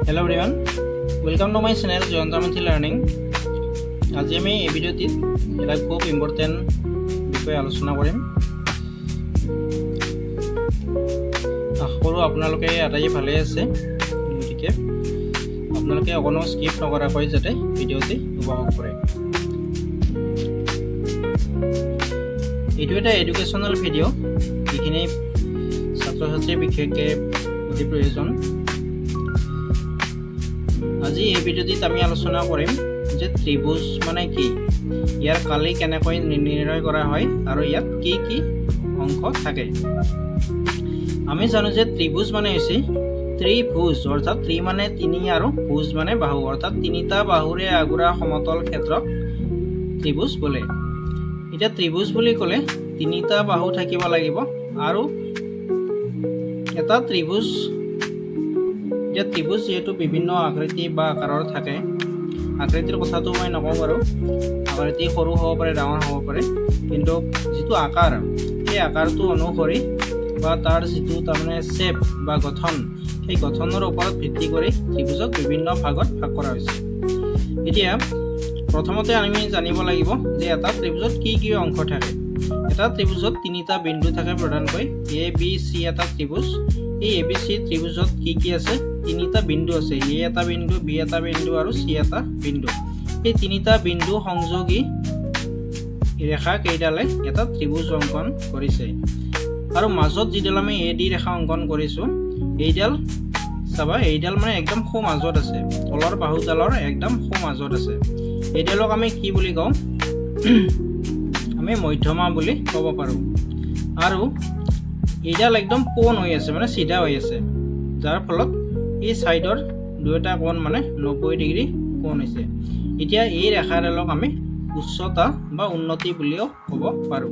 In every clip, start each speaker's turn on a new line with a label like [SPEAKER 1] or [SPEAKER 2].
[SPEAKER 1] Hello everyone, welcome to my channel Joyantamathi Learning. আজি আমি এই ভিডিওটিত এটা খুব ইম্পৰ্টেণ্ট বিষয় আলোচনা কৰিম। আশা কৰোঁ আপোনালোকে আটাইয়ে ভালে আছে। গতিকে আপোনালোকে অকণো স্কিপ নকৰাকৈ যাতে ভিডিওটি উপভোগ কৰে। এইটো এটা এডুকেশ্যনেল ভিডিঅ' যিখিনি ছাত্ৰ ছাত্ৰীৰ বিশেষকৈ অতি প্ৰয়োজন। আজি এই ভিডিওটিত আমি আলোচনা কৰিম যে ত্ৰিভুজ মানে কি, ইয়াৰ কালি কেনেকৈ নিৰ্ণয় কৰা হয় আৰু ইয়াত কি কি অংশ থাকে। আমি জানো যে ত্ৰিভুজ মানে হৈছে ত্ৰিভুজ, অৰ্থাৎ ত্ৰি মানে তিনি আৰু ভুজ মানে বাহু, অৰ্থাৎ তিনিটা বাহুৰে আগুৰা সমতল ক্ষেত্ৰক ত্ৰিভুজ বোলে। এতিয়া ত্ৰিভুজ বুলি ক'লে তিনিটা বাহু থাকিব লাগিব আৰু এটা ত্ৰিভুজ। এতিয়া ত্ৰিভুজ যিহেতু বিভিন্ন আকৃতি বা আকাৰৰ থাকে, আকৃতিৰ কথাটো মই নকওঁ বাৰু, আকৃতি সৰু হ'ব পাৰে, ডাঙৰ হ'ব পাৰে, কিন্তু যিটো আকাৰ, সেই আকাৰটো অনুসৰি বা তাৰ যিটো তাৰমানে শ্বেপ বা গঠন, সেই গঠনৰ ওপৰত ভিত্তি কৰি ত্ৰিভুজক বিভিন্ন ভাগত ভাগ কৰা হৈছে। এতিয়া প্ৰথমতে আমি জানিব লাগিব যে এটা ত্ৰিভুজত কি কি অংশ থাকে। এটা ত্ৰিভুজত তিনিটা বিন্দু থাকে প্ৰধানকৈ, এ বি চি এটা ত্ৰিভুজ। এই এ বি চি ত্ৰিভুজত কি কি আছে? তিনিটা বিন্দু আছে, এ এটা বিন্দু, বি এটা বিন্দু আৰু চি এটা বিন্দু। এই তিনিটা বিন্দু সংযোগী ৰেখা কেইডালে এটা ত্ৰিভুজ অংকন কৰিছে। আৰু মাজত যিডাল আমি এ ডি ৰেখা অংকন কৰিছোঁ, এইডাল চাবা, এইডাল মানে একদম সো মাজত আছে, তলৰ বাহুডালৰ একদম সো মাজত আছে। এইডালক আমি কি বুলি কওঁ? আমি মধ্যমা বুলি ক'ব পাৰোঁ। আৰু এইডাল একদম পোন হৈ আছে, মানে চিধা হৈ আছে, যাৰ ফলত এই ছাইডৰ দুয়োটা কোণ মানে 90 ডিগ্ৰী কোণ হৈছে। এতিয়া এই ৰেখাডালক আমি উচ্চতা বা উন্নতি বুলিও ক'ব পাৰোঁ।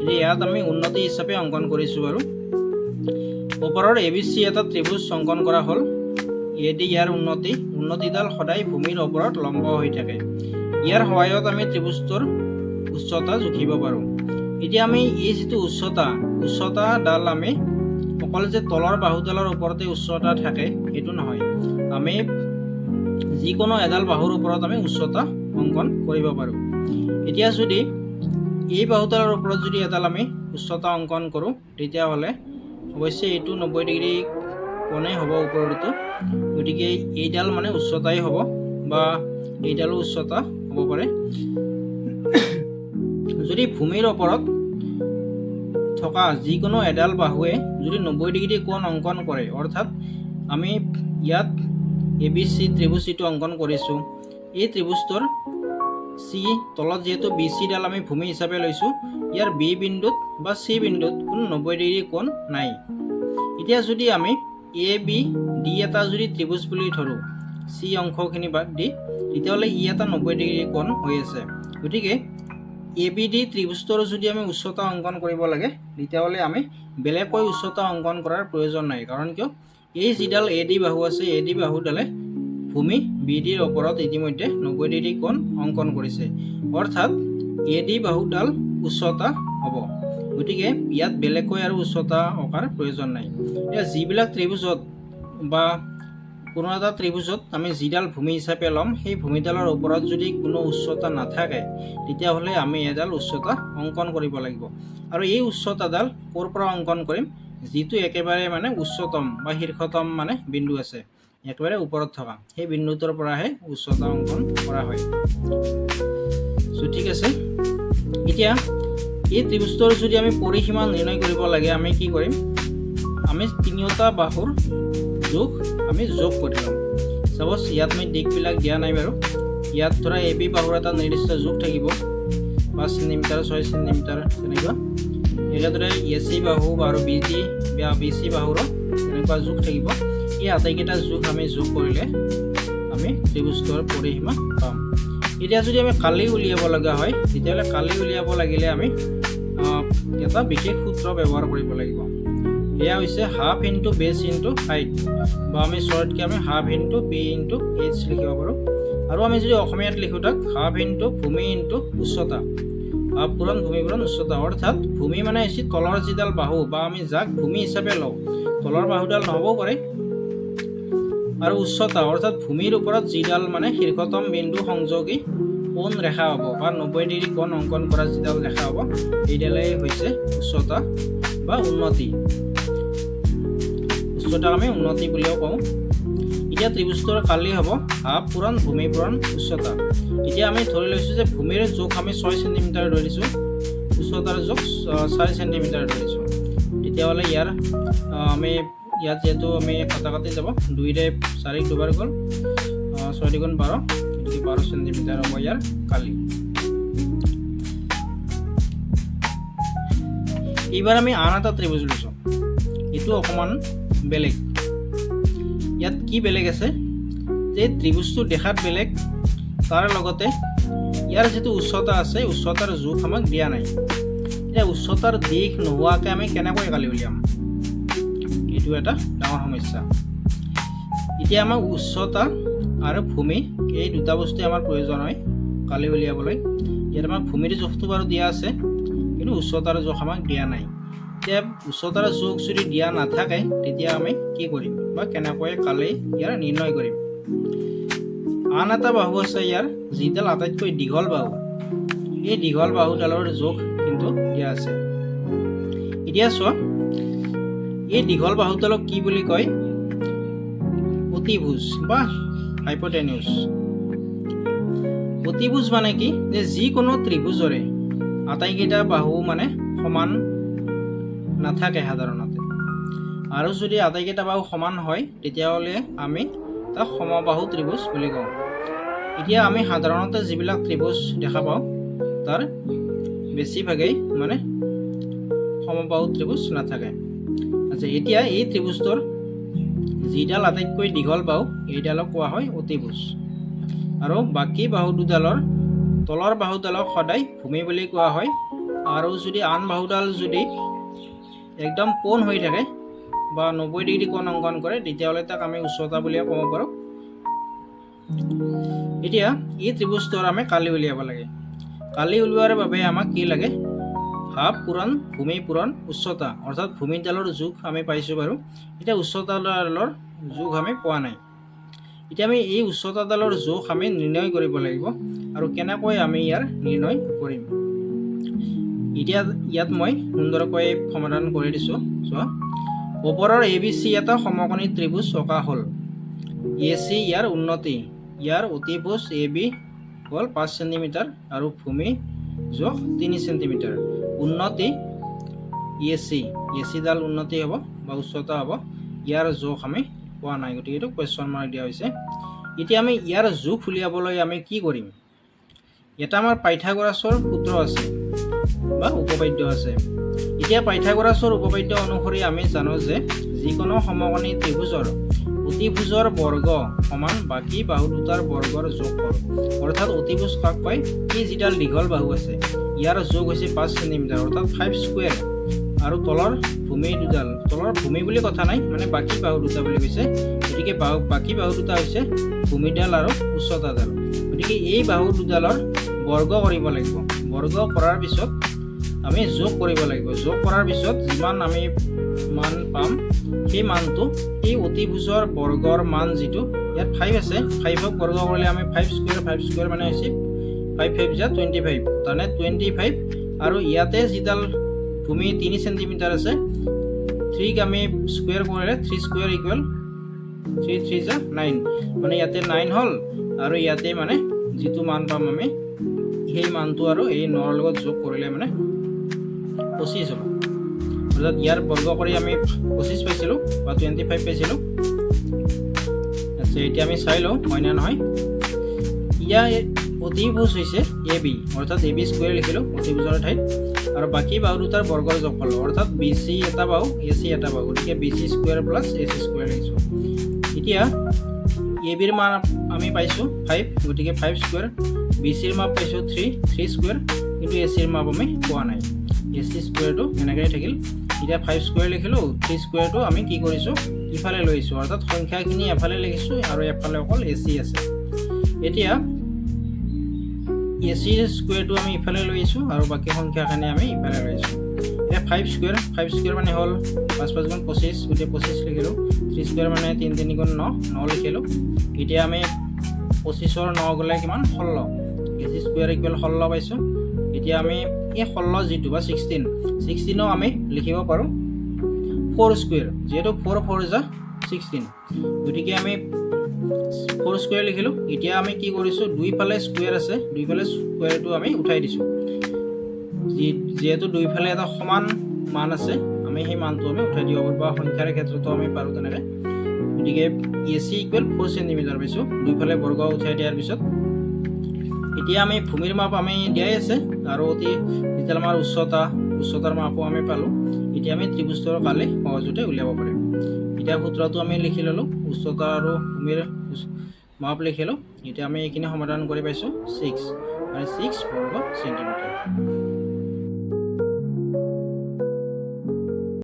[SPEAKER 1] এতিয়া ইয়াত আমি উন্নতি হিচাপে অংকন কৰিছোঁ বাৰু। ওপৰৰ এ বি চি এটা ত্ৰিভুজ অংকন কৰা হ'ল। এ ডি ইয়াৰ উন্নতিডাল সদায় ভূমিৰ ওপৰত লম্ব হৈ থাকে। ইয়াৰ সহায়ত আমি ত্ৰিভুজটোৰ উচ্চতা জুখিব পাৰোঁ। এতিয়া আমি এই যিটো উচ্চতাডাল আমি অকল যে তলৰ বাহুডালৰ ওপৰতে উচ্চতা থাকে সেইটো নহয়, আমি যিকোনো এডাল বাহুৰ ওপৰত আমি উচ্চতা অংকন কৰিব পাৰোঁ। এতিয়া যদি এই বাহুডালৰ ওপৰত যদি এডাল আমি উচ্চতা অংকন কৰোঁ, তেতিয়াহ'লে অৱশ্যে এইটো 90 ডিগ্ৰী কোণেই হ'ব ওপৰতো, গতিকে এইডাল মানে উচ্চতাই হ'ব, বা এইডালো উচ্চতা হ'ব পাৰে। যদি ভূমিৰ ওপৰত থকা যিকোনো এডাল বাহুৱে যদি 90 ডিগ্ৰী কোণ অংকন কৰে, অৰ্থাৎ আমি ইয়াত এ বি চি ত্ৰিভুজ যিটো অংকন কৰিছোঁ, এই ত্ৰিভুজটোৰ চি তলত যিহেতু বি চিডাল আমি ভূমি হিচাপে লৈছোঁ, ইয়াৰ বি বিন্দুত বা চি বিন্দুত কোনো 90 ডিগ্ৰী কোণ নাই। এতিয়া যদি আমি এ বি ডি এটা যদি ত্ৰিভুজ বুলি ধৰোঁ, চি অংশখিনি বাদ দি, তেতিয়াহ'লে ই এটা 90 ডিগ্ৰী কোণ হৈ আছে। গতিকে এ বি ডি ত্ৰিভুজটোৰ যদি আমি উচ্চতা অংকন কৰিব লাগে, তেতিয়াহ'লে আমি বেলেগকৈ উচ্চতা অংকন কৰাৰ প্ৰয়োজন নাই। কাৰণ কিয়? এই যিডাল এ ডি বাহু আছে, এ ডি বাহুডালে ভূমি বি ডিৰ ওপৰত ইতিমধ্যে 90 ডিগ্ৰী কোণ অংকন কৰিছে, অৰ্থাৎ এ ডি বাহুডাল উচ্চতা হ'ব। গতিকে ইয়াত বেলেগকৈ আৰু উচ্চতা অঁকাৰ প্ৰয়োজন নাই। এতিয়া যিবিলাক ত্ৰিভুজত বা কোনো এটা ত্ৰিভুজত আমি যিডাল ভূমি হিচাপে ল'ম, সেই ভূমিডালৰ ওপৰত যদি কোনো উচ্চতা নাথাকে, তেতিয়াহ'লে আমি এডাল উচ্চতা অংকন কৰিব লাগিব। আৰু এই উচ্চতাডাল ক'ৰ পৰা অংকন কৰিম? যিটো একেবাৰে মানে উচ্চতম বা শীৰ্ষতম মানে বিন্দু আছে, একেবাৰে ওপৰত থকা, সেই বিন্দুটোৰ পৰাহে উচ্চতা অংকন কৰা হয়। চ' ঠিক আছে। এতিয়া এই ত্ৰিভুজটোৰ যদি আমি পৰিসীমা নিৰ্ণয় কৰিব লাগে, আমি কি কৰিম? আমি তিনিওটা বাহুৰ আমি যোগ কৰি ল'ম। চাপ'জ ইয়াত মই দিশবিলাক দিয়া নাই বাৰু। ইয়াত ধৰা এ বি বাহুৰ এটা নিৰ্দিষ্ট যোগ থাকিব, 5 চেণ্টিমিটাৰ, 6 চেণ্টিমিটাৰ তেনেকুৱা। এনেদৰে এ চি বাহু আৰু বি চি বাহুৰো তেনেকুৱা যোগ থাকিব। এই আটাইকেইটা যোগ আমি যোগ কৰিলে আমি ত্ৰিভুজটোৰ পৰিসীমা পাম। এতিয়া যদি আমি কালি উলিয়াব লগা হয়, তেতিয়াহ'লে কালি উলিয়াব লাগিলে আমি এটা বিশেষ সূত্ৰ ব্যৱহাৰ কৰিব লাগিব। এয়া হৈছে half into base into height, বা আমি শ্বৰ্টকৈ আমি half into b into h লিখিব পাৰোঁ। আৰু আমি যদি অসমীয়াত লিখোঁ তাক হাফ ইনটু ভূমি ইনটু উচ্চতা, হাফ পূৰণ ভূমি পূৰণ উচ্চতা। অৰ্থাৎ ভূমি মানে হৈছে তলৰ যিডাল বাহু, বা আমি যাক ভূমি হিচাপে লওঁ, তলৰ বাহুডাল নহ'বও পাৰে, আৰু উচ্চতা অৰ্থাৎ ভূমিৰ ওপৰত যিডাল মানে শীৰ্ষতম বিন্দু সংযোগী কোণ ৰেখা হ'ব বা 90 ডিগ্ৰী কোণ অংকন কৰা যিডাল ৰেখা হ'ব এইডালেই হৈছে উচ্চতা বা উন্নতি। উচ্চতাক আমি উন্নতি বুলিও কওঁ। এতিয়া ত্ৰিভুজটোৰ কালি হ'ব হাফ পূৰণ ভূমি পূৰণ উচ্চতা। এতিয়া আমি ধৰি লৈছোঁ যে ভূমিৰ জোখ আমি 6 চেণ্টিমিটাৰ ধৰিছোঁ, উচ্চতাৰ জোখ 4 চেণ্টিমিটাৰ ধৰিছোঁ। তেতিয়াহ'লে আমি ইয়াত যেহেতু আমি কাটি যাব 2ৰে 4 দুবাৰ গ'ল 6 দুগুণ 12, গতিকে 12 চেণ্টিমিটাৰ হ'ব ইয়াৰ কালি। এইবাৰ আমি আন এটা ত্ৰিভুজ লৈছোঁ, এইটো অকণমান বেলেগ। ইয়াত কি বেলেগ আছে যে ত্ৰিভুজটো দেখাত বেলেগ, তাৰ লগতে ইয়াৰ যিটো উচ্চতা আছে উচ্চতাৰ জোখ আমাক দিয়া নাই। এতিয়া উচ্চতাৰ দিশ নোহোৱাকৈ আমি কেনেকৈ কালি উলিয়াম, এইটো এটা ডাঙৰ সমস্যা। এতিয়া আমাক উচ্চতা আৰু ভূমি এই দুটা বস্তুৱে আমাৰ প্ৰয়োজন হয় কালি উলিয়াবলৈ। ইয়াত আমাৰ ভূমিৰ জোখটো বাৰু দিয়া আছে, কিন্তু উচ্চতাৰ জোখ আমাক দিয়া নাই। এতিয়া উচ্চতাৰ জোখ যদি দিয়া নাথাকে তেতিয়া আমি কি কৰিম বা কেনেকৈ কালি ইয়াৰ নিৰ্ণয় কৰিম। আন এটা বাহু আছে ইয়াৰ, যিডাল আটাইতকৈ দীঘল বাহু, এই দীঘল বাহুডালৰ জোখ কিন্তু দিয়া আছে। এতিয়া চোৱা, এই দীঘল বাহুডালক কি বুলি কয়, অতিভুজ বা হাইপোটেনিউজ। অতিভুজ মানে কি, যে যিকোনো ত্ৰিভুজৰে আটাইকেইটা বাহু মানে সমান নাথাকে সাধাৰণতে, আৰু যদি আটাইকেইটা বাহু সমান হয় তেতিয়াহ'লে আমি তাক সমবাহু ত্ৰিভুজ বুলি কওঁ। এতিয়া আমি সাধাৰণতে যিবিলাক ত্ৰিভুজ দেখা পাওঁ তাৰ বেছিভাগেই মানে সমবাহু ত্ৰিভুজ নাথাকে। আচ্ছা, এতিয়া এই ত্ৰিভুজটোৰ যিডাল আটাইতকৈ দীঘল বাহু এইডালক কোৱা হয় অতিভুজ, আৰু বাকী বাহু দুডালৰ তলৰ বাহুডালক সদায় ভূমি বুলি কোৱা হয়। আৰু যদি আন বাহুডাল যদি একদম কোণ হৈ থাকে বা 90 ডিগ্ৰী কোণ অংকন কৰে তেতিয়াহ'লে তাক আমি উচ্চতা বুলিয়ে ক'ব পাৰোঁ। এতিয়া এই ত্ৰিভুজটোৰ আমি কালি উলিয়াব লাগে। কালি উলিওৱাৰ বাবে আমাক কি লাগে, হাফ পূৰণ ভূমি পূৰণ উচ্চতা, অৰ্থাৎ ভূমিডালৰ জোখ আমি পাইছোঁ বাৰু, এতিয়া উচ্চতাডালৰ জোখ আমি পোৱা নাই। এতিয়া আমি এই উচ্চতাডালৰ জোখ আমি নিৰ্ণয় কৰিব লাগিব, আৰু কেনেকৈ আমি ইয়াৰ নিৰ্ণয় কৰিম এতিয়া ইয়াত মই সুন্দৰকৈ সমাধান কৰি দিছোঁ। চোৱা, ওপৰৰ ABC এটা সমকোণী ত্ৰিভুজ অঁকা হ'ল। AC ইয়াৰ উন্নতি, ইয়াৰ অতিভুজ AB হ'ল 5 চেণ্টিমিটাৰ আৰু ভূমি জোখ 3 চেণ্টিমিটাৰ। উন্নতি ACডাল উন্নতি হ'ব বা উচ্চতা হ'ব, ইয়াৰ জোখ আমি পোৱা নাই, গতিকে এইটো কুৱেশ্যন মাৰ্ক দিয়া হৈছে। এতিয়া আমি ইয়াৰ জোখ উলিয়াবলৈ আমি কি কৰিম, এটা আমাৰ পাইথাগোৰাছৰ সূত্ৰ আছে বা উপপাদ্য আছে। এতিয়া পাইথাগোৰাছৰ উপপাদ্য অনুসৰি আমি জানো যে যিকোনো সমকোণী ত্ৰিভুজৰ অতিভুজৰ বৰ্গ সমান বাকী বাহু দুটাৰ বৰ্গৰ যোগফল। অৰ্থাৎ অতিভুজ কাক কয়, এই যিডাল দীঘল বাহু আছে ইয়াৰ যোগ হৈছে 5 চেণ্টিমিটাৰ, অৰ্থাৎ 5 স্কুৱেৰ, আৰু তলৰ ভূমি দুডাল, তলৰ ভূমি বুলি কথা নাই, মানে বাকী বাহু দুটা বুলি কৈছে, গতিকে বাকী বাহু দুটা হৈছে ভূমিডাল আৰু উচ্চতাডাল। গতিকে এই বাহু দুডালৰ বৰ্গ কৰিব লাগিব। বৰ্গ কৰাৰ পিছত আমি যোগ কৰিব লাগিব। যোগ কৰাৰ পিছত যিমান আমি মান পাম সেই মানটো এই অতিভুজৰ বৰ্গৰ মান যিটো ইয়াত 5 আছে, 5ক বৰ্গ কৰিলে আমি 5 স্কুৱেৰ মানে হৈছে 5 যা 25, তাৰমানে 25, আৰু ইয়াতে যিডাল ভূমি 3 চেণ্টিমিটাৰ আছে 3ক আমি স্কুৱেৰ কৰিলে 3 স্কুৱেৰ ইকুৱেল 3 যা 9, মানে ইয়াতে 9 হ'ল, আৰু ইয়াতে মানে যিটো মান পাম আমি সেই মানটো আৰু এই 9ৰ লগত যোগ কৰিলে মানে 25 হ'ব। অৰ্থাৎ ইয়াৰ বৰ্গ কৰি আমি 25 পাইছিলোঁ বা 25 পাইছিলোঁ। আচ্ছা, এতিয়া আমি চাই লওঁ হয় নে নহয়। ইয়াৰ অতিভুজ হৈছে AB, অৰ্থাৎ AB স্কুৱেৰ লিখিলোঁ অতিভুজৰ ঠাইত, আৰু বাকী বাহু দুটাৰ বৰ্গৰ যোগফল, অৰ্থাৎ BC এটা বাহু AC এটা বাহু, গতিকে BC square plus AC square লিখিছোঁ। এতিয়া ABৰ মান আমি পাইছোঁ 5, গতিকে 5 স্কুৱেৰ, BCৰ মাপ পাইছোঁ 3 স্কুৱেৰ, কিন্তু ACৰ মাপ আমি পোৱা নাই। AC স্কুৱেৰটো এনেকৈ থাকিল। এতিয়া 5 স্কুৱেৰ লিখিলোঁ, 3 স্কুৱেৰটো আমি কি কৰিছোঁ ইফালে লৈছোঁ, অৰ্থাৎ সংখ্যাখিনি এফালে লিখিছোঁ আৰু এফালে অকল AC আছে। এতিয়া AC স্কুৱেৰটো আমি ইফালে লৈছোঁ আৰু বাকী সংখ্যাখিনি আমি ইফালে লৈছোঁ। এতিয়া 5 স্কুৱেৰ মানে হ'ল 5 5 গুণ 25 গোটেই 25 লিখিলোঁ 3 স্কুৱেৰ মানে 3 3 গুণ 9 লিখিলোঁ এতিয়া আমি 25ৰ 9 গ'লে কিমান 16 AC স্কুৱেৰ ইকুৱেল 16 পাইছোঁ এতিয়া আমি এই 16 যিটো বা 16ও আমি লিখিব পাৰোঁ 4 স্কুৱেৰ যেহেতু 4 4 যা 16 গতিকে আমি 4 স্কুৱেৰ লিখিলোঁ এতিয়া আমি কি কৰিছোঁ দুইফালে স্কুৱেৰ আছে দুইফালে স্কুৱেৰটো আমি উঠাই দিছোঁ যেহেতু দুইফালে এটা সমান মান আছে আমি সেই মানটো আমি উঠাই দিব পাৰোঁ বা সংখ্যাৰ ক্ষেত্ৰতো আমি পাৰোঁ তেনেকৈ গতিকে AC ইকুৱেল 4 সেন্টিমিটাৰ পাইছোঁ দুইফালে বৰ্গ উঠাই দিয়াৰ পিছত এতিয়া আমি ভূমিৰ মাপ আমি দিয়াই আছে আৰু অতি যেতিয়া আমাৰ উচ্চতাৰ মাপো আমি পালোঁ এতিয়া আমি ত্ৰিভুজটোৰ কালি সহজতে উলিয়াব পাৰিম এতিয়া সূত্ৰটো আমি লিখি ল'লোঁ উচ্চতা আৰু ভূমিৰ মাপ লিখিলোঁ এতিয়া আমি এইখিনি সমাধান কৰি পাইছোঁ 6 বৰ্গ সেন্টিমিটাৰ